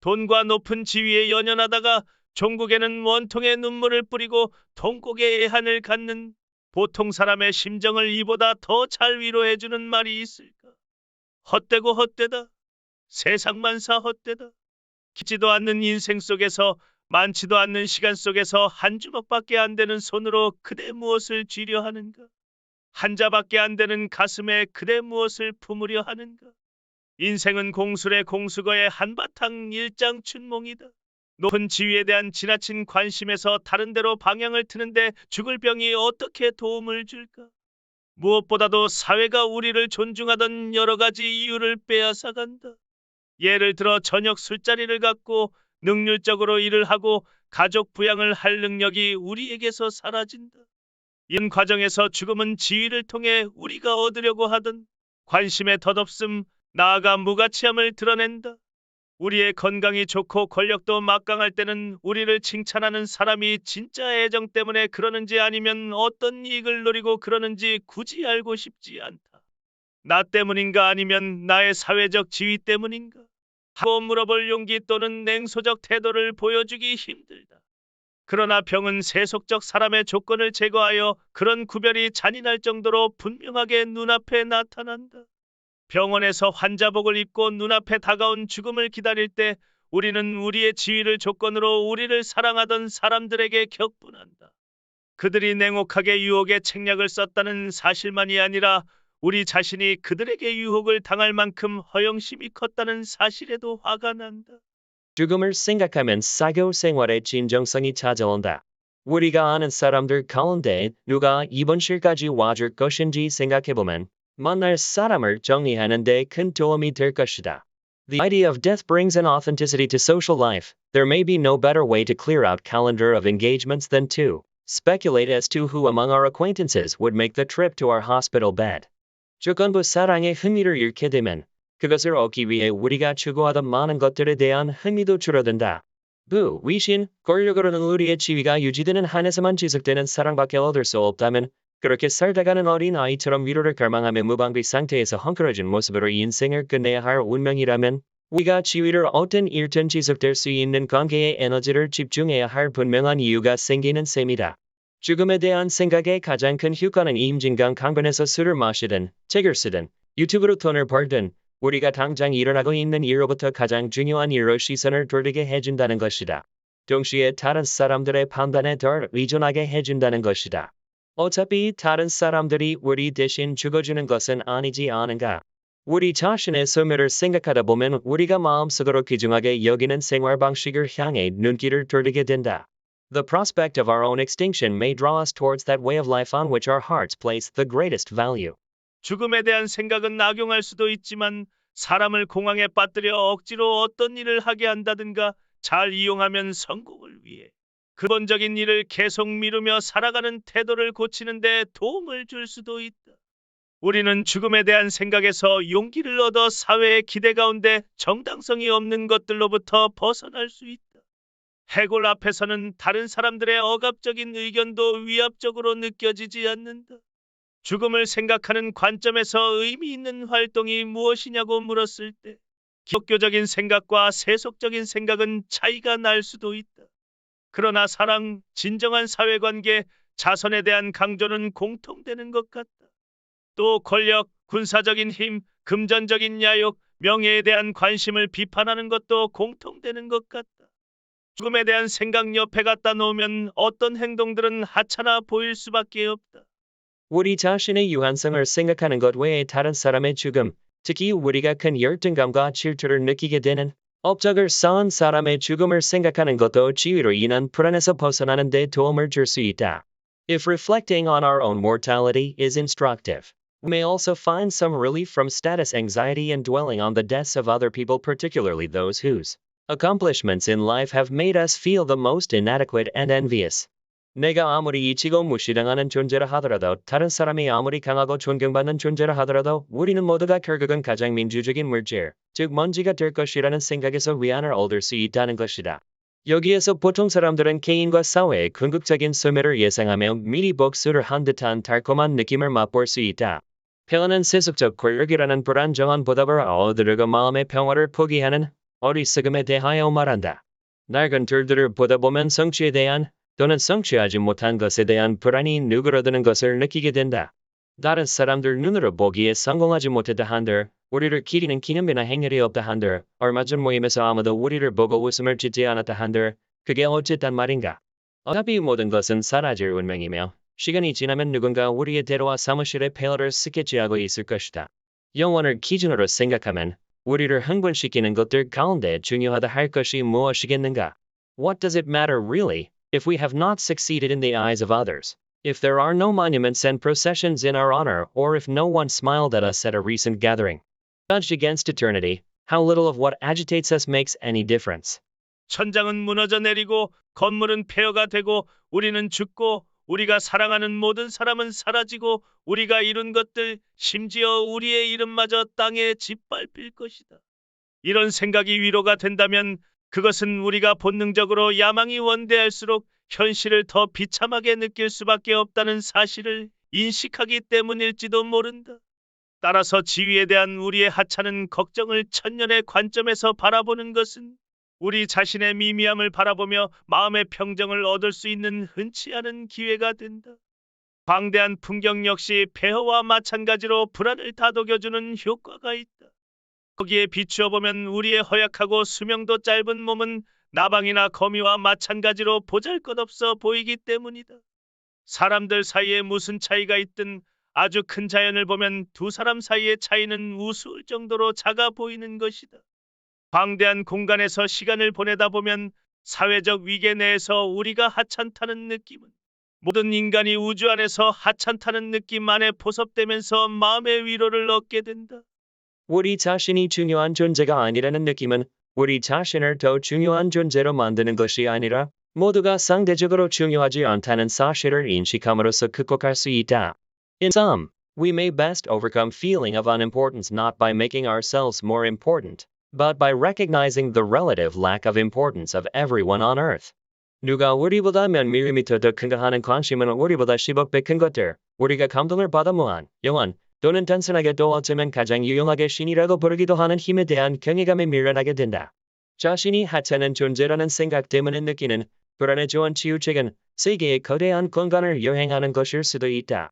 돈과 높은 지위에 연연하다가 종국에는 원통의 눈물을 뿌리고 통곡의 애한을 갖는 보통 사람의 심정을 이보다 더 잘 위로해주는 말이 있을까? 헛되고 헛되다. 세상만사 헛되다. 깊지도 않는 인생 속에서 많지도 않는 시간 속에서 한 주먹밖에 안 되는 손으로 그대 무엇을 쥐려 하는가? 한자밖에 안 되는 가슴에 그대 무엇을 품으려 하는가? 인생은 공술의 공수거의 한바탕 일장춘몽이다. 높은 지위에 대한 지나친 관심에서 다른 데로 방향을 트는데 죽을 병이 어떻게 도움을 줄까? 무엇보다도 사회가 우리를 존중하던 여러 가지 이유를 빼앗아간다. 예를 들어 저녁 술자리를 갖고 능률적으로 일을 하고 가족 부양을 할 능력이 우리에게서 사라진다. 이런 과정에서 죽음은 지위를 통해 우리가 얻으려고 하던 관심의 덧없음, 나아가 무가치함을 드러낸다. 우리의 건강이 좋고 권력도 막강할 때는 우리를 칭찬하는 사람이 진짜 애정 때문에 그러는지 아니면 어떤 이익을 노리고 그러는지 굳이 알고 싶지 않다. 나 때문인가 아니면 나의 사회적 지위 때문인가? 하고 물어볼 용기 또는 냉소적 태도를 보여주기 힘들다. 그러나 병은 세속적 사람의 조건을 제거하여 그런 구별이 잔인할 정도로 분명하게 눈앞에 나타난다. 병원에서 환자복을 입고 눈앞에 다가온 죽음을 기다릴 때 우리는 우리의 지위를 조건으로 우리를 사랑하던 사람들에게 격분한다. 그들이 냉혹하게 유혹의 책략을 썼다는 사실만이 아니라 우리 자신이 그들에게 유혹을 당할 만큼 허영심이 컸다는 사실에도 화가 난다. 죽음을 생각하면 사교 생활의 진정성이 찾아온다. 우리가 아는 사람들 가운데 누가 입원실까지 와줄 것인지 생각해보면 만날 사람을 정리하는 데 큰 도움이 될 것이다. The idea of death brings an authenticity to social life. There may be no better way to clear out calendar of engagements than to speculate as to who among our acquaintances would make the trip to our hospital bed. 조건부 사랑의 흥미를 잃게 되면 그것을 얻기 위해 우리가 추구하던 많은 것들에 대한 흥미도 줄어든다. 부, 위신, 권력으로는 우리의 지위가 유지되는 한에서만 지속되는 사랑밖에 얻을 수 없다면 그렇게 살다가는 어린 아이처럼 위로를 갈망하며 무방비 상태에서 헝클어진 모습으로 인생을 끝내야 할 운명이라면 우리가 지위를 얻든 잃든 지속될 수 있는 관계에 에너지를 집중해야 할 분명한 이유가 생기는 셈이다. 죽음에 대한 생각의 가장 큰 효과는 임진강 강변에서 술을 마시든 책을 쓰든 유튜브로 돈을 벌든 우리가 당장 일어나고 있는 일로부터 가장 중요한 일로 시선을 돌리게 해준다는 것이다. 동시에 다른 사람들의 판단에 덜 의존하게 해준다는 것이다. 어차피 다른 사람들이 우리 대신 죽어주는 것은 아니지 않은가. 우리 자신의 소멸을 생각하다 보면 우리가 마음속으로 귀중하게 여기는 생활 방식을 향해 눈길을 돌리게 된다. The prospect of our own extinction may draw us towards that way of life on which our hearts place the greatest value. 죽음에 대한 생각은 악용할 수도 있지만 사람을 공황에 빠뜨려 억지로 어떤 일을 하게 한다든가 잘 이용하면 성공을 위해 근본적인 일을 계속 미루며 살아가는 태도를 고치는 데 도움을 줄 수도 있다. 우리는 죽음에 대한 생각에서 용기를 얻어 사회의 기대 가운데 정당성이 없는 것들로부터 벗어날 수 있다. 해골 앞에서는 다른 사람들의 억압적인 의견도 위압적으로 느껴지지 않는다. 죽음을 생각하는 관점에서 의미 있는 활동이 무엇이냐고 물었을 때 기독교적인 생각과 세속적인 생각은 차이가 날 수도 있다. 그러나 사랑, 진정한 사회관계, 자선에 대한 강조는 공통되는 것 같다. 또 권력, 군사적인 힘, 금전적인 야욕, 명예에 대한 관심을 비판하는 것도 공통되는 것 같다. 죽음에 대한 생각 옆에 갖다 놓으면 어떤 행동들은 하찮아 보일 수밖에 없다. 우리 자신의 유한성을 생각하는 것 외에 다른 사람의 죽음, 특히 우리가 큰 열등감과 질투를 느끼게 되는 업적을 쌓은 사람의 죽음을 생각하는 것도 지위로 인한 불안에서 벗어나는 데 도움을 줄 수 있다. If reflecting on our own mortality is instructive, we may also find some relief from status anxiety and dwelling on the deaths of other people, particularly those whose accomplishments in life have made us feel the most inadequate and envious. 내가 아무리 잊히고 무시당하는 존재라 하더라도 다른 사람이 아무리 강하고 존경받는 존재라 하더라도 우리는 모두가 결국은 가장 민주적인 물질, 즉 먼지가 될 것이라는 생각에서 위안을 얻을 수 있다는 것이다. 여기에서 보통 사람들은 개인과 사회의 궁극적인 소멸을 예상하며 미리 복수를 한 듯한 달콤한 느낌을 맛볼 수 있다. 평안한 세속적 권력이라는 불안정한 보답을 얻으려고 마음의 평화를 포기하는 어리석음에 대하여 말한다. 낡은 둘들을 보다 보면 성취에 대한 또는 성취하지 못한 것에 대한 불안이 누그러드는 것을 느끼게 된다. 다른 사람들 눈으로 보기에 성공하지 못했다 한들, 우리를 기리는 기념비나 행렬이 없다 한들, 얼마 전 모임에서 아무도 우리를 보고 웃음을 짓지 않았다 한들, 그게 어쨌단 말인가? 어차피 모든 것은 사라질 운명이며, 시간이 지나면 누군가 우리의 대로와 사무실의 폐허를 스케치하고 있을 것이다. 영원을 기준으로 생각하면 우리를 흥분시키는 것들 가운데 중요하다 할 것이 무엇이겠는가? What does it matter really, if we have not succeeded in the eyes of others? If there are no monuments and processions in our honor, or if no one smiled at us at a recent gathering? Judged against eternity, how little of what agitates us makes any difference. 천장은 무너져 내리고 건물은 폐허가 되고 우리는 죽고 우리가 사랑하는 모든 사람은 사라지고 우리가 이룬 것들 심지어 우리의 이름마저 땅에 짓밟힐 것이다. 이런 생각이 위로가 된다면 그것은 우리가 본능적으로 야망이 원대할수록 현실을 더 비참하게 느낄 수밖에 없다는 사실을 인식하기 때문일지도 모른다. 따라서 지위에 대한 우리의 하찮은 걱정을 천년의 관점에서 바라보는 것은 우리 자신의 미미함을 바라보며 마음의 평정을 얻을 수 있는 흔치 않은 기회가 된다. 방대한 풍경 역시 폐허와 마찬가지로 불안을 다독여주는 효과가 있다. 거기에 비추어 보면 우리의 허약하고 수명도 짧은 몸은 나방이나 거미와 마찬가지로 보잘것없어 보이기 때문이다. 사람들 사이에 무슨 차이가 있든 아주 큰 자연을 보면 두 사람 사이의 차이는 우스울 정도로 작아 보이는 것이다. 방대한 공간에서 시간을 보내다 보면 사회적 위계 내에서 우리가 하찮다는 느낌은 모든 인간이 우주 안에서 하찮다는 느낌 안에 포섭되면서 마음의 위로를 얻게 된다. 우리 자신이 중요한 존재가 아니라는 느낌은 우리 자신을 더 중요한 존재로 만드는 것이 아니라 모두가 상대적으로 중요하지 않다는 사실을 인식함으로써 극복할 수 있다. In sum, we may best overcome feeling of unimportance not by making ourselves more important, but by recognizing the relative lack of importance of everyone on earth. 누가 우리보다 몇 밀리미터 더 큰가 하는 관심은 우리보다 10억 배 큰 것들, 우리가 감동을 받아 무한, 영원, 또는 단순하게 또 어쩌면 가장 유용하게 신이라고 부르기도 하는 힘에 대한 경외감에 밀려나게 된다. 자신이 하찮은 존재라는 생각 때문에 느끼는 불안에 좋은 치유책은 세계의 거대한 공간을 여행하는 것일 수도 있다.